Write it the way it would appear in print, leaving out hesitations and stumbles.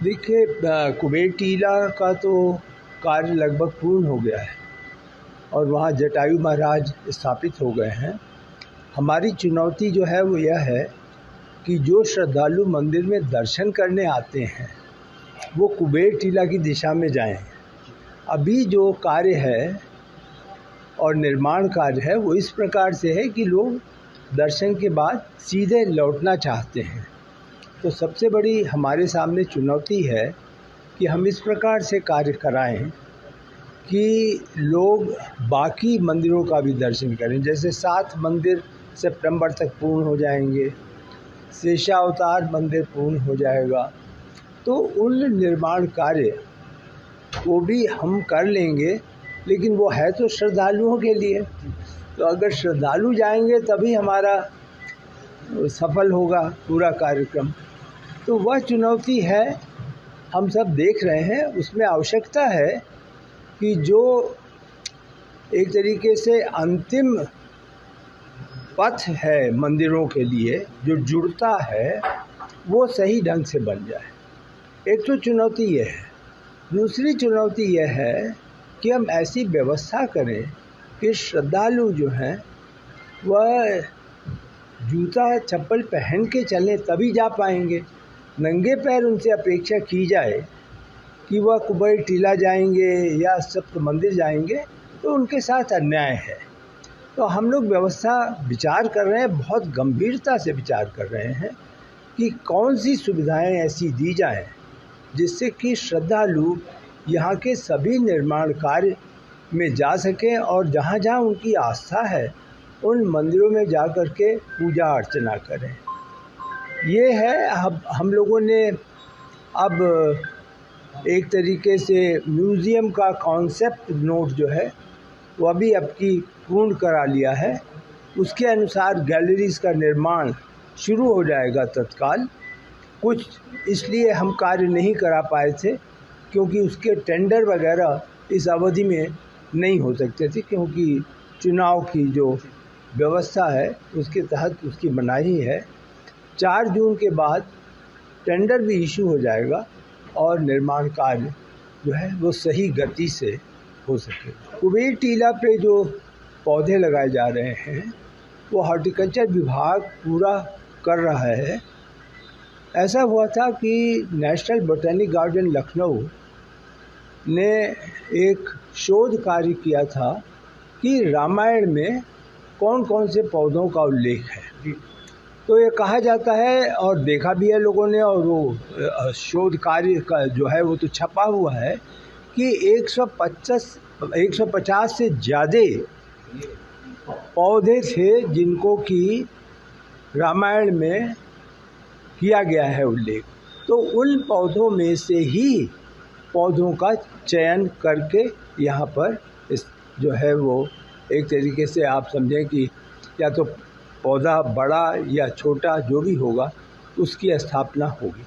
देखिए, कुबेर टीला का तो कार्य लगभग पूर्ण हो गया है और वहाँ जटायु महाराज स्थापित हो गए हैं। हमारी चुनौती जो है वो यह है कि जो श्रद्धालु मंदिर में दर्शन करने आते हैं वो कुबेर टीला की दिशा में जाएं। अभी जो कार्य है और निर्माण कार्य है वो इस प्रकार से है कि लोग दर्शन के बाद सीधे लौटना चाहते हैं। तो सबसे बड़ी हमारे सामने चुनौती है कि हम इस प्रकार से कार्य कराएं कि लोग बाकी मंदिरों का भी दर्शन करें। जैसे 7 मंदिर सितंबर तक पूर्ण हो जाएंगे, शेषावतार मंदिर पूर्ण हो जाएगा, तो उन निर्माण कार्य वो भी हम कर लेंगे, लेकिन वो है तो श्रद्धालुओं के लिए। तो अगर श्रद्धालु जाएंगे तभी हमारा सफल होगा पूरा कार्यक्रम। तो वह चुनौती है, हम सब देख रहे हैं। उसमें आवश्यकता है कि जो एक तरीके से अंतिम पथ है मंदिरों के लिए जो जुड़ता है वो सही ढंग से बन जाए। एक तो चुनौती यह है। दूसरी चुनौती यह है कि हम ऐसी व्यवस्था करें कि श्रद्धालु जो हैं वह जूता चप्पल पहन के चलें तभी जा पाएंगे। नंगे पैर उनसे अपेक्षा की जाए कि वह कुबेर टीला जाएंगे या सप्त मंदिर जाएंगे तो उनके साथ अन्याय है। तो हम लोग व्यवस्था विचार कर रहे हैं, बहुत गंभीरता से विचार कर रहे हैं कि कौन सी सुविधाएं ऐसी दी जाएं जिससे कि श्रद्धालु यहाँ के सभी निर्माण कार्य में जा सकें और जहाँ जहाँ उनकी आस्था है उन मंदिरों में जा कर के पूजा अर्चना करें। ये है, हम लोगों ने अब एक तरीके से म्यूज़ियम का कॉन्सेप्ट नोट जो है वो अभी आपकी पूर्ण करा लिया है। उसके अनुसार गैलरीज़ का निर्माण शुरू हो जाएगा तत्काल। कुछ इसलिए हम कार्य नहीं करा पाए थे क्योंकि उसके टेंडर वगैरह इस अवधि में नहीं हो सकते थे, क्योंकि चुनाव की जो व्यवस्था है उसके तहत उसकी मनाही है। 4 जून के बाद टेंडर भी इशू हो जाएगा और निर्माण कार्य जो है वो सही गति से हो सके। कुबेर टीला पे जो पौधे लगाए जा रहे हैं वो हॉर्टिकल्चर विभाग पूरा कर रहा है। ऐसा हुआ था कि नेशनल बोटेनिक गार्डन लखनऊ ने एक शोध कार्य किया था कि रामायण में कौन कौन से पौधों का उल्लेख है। तो ये कहा जाता है और देखा भी है लोगों ने, और वो शोध कार्य का जो है वो तो छपा हुआ है कि 150 से ज़्यादा पौधे थे जिनको कि रामायण में किया गया है उल्लेख। तो उन पौधों में से ही पौधों का चयन करके यहाँ पर इस जो है वो एक तरीके से आप समझें कि या तो पौधा बड़ा या छोटा जो भी होगा उसकी स्थापना होगी।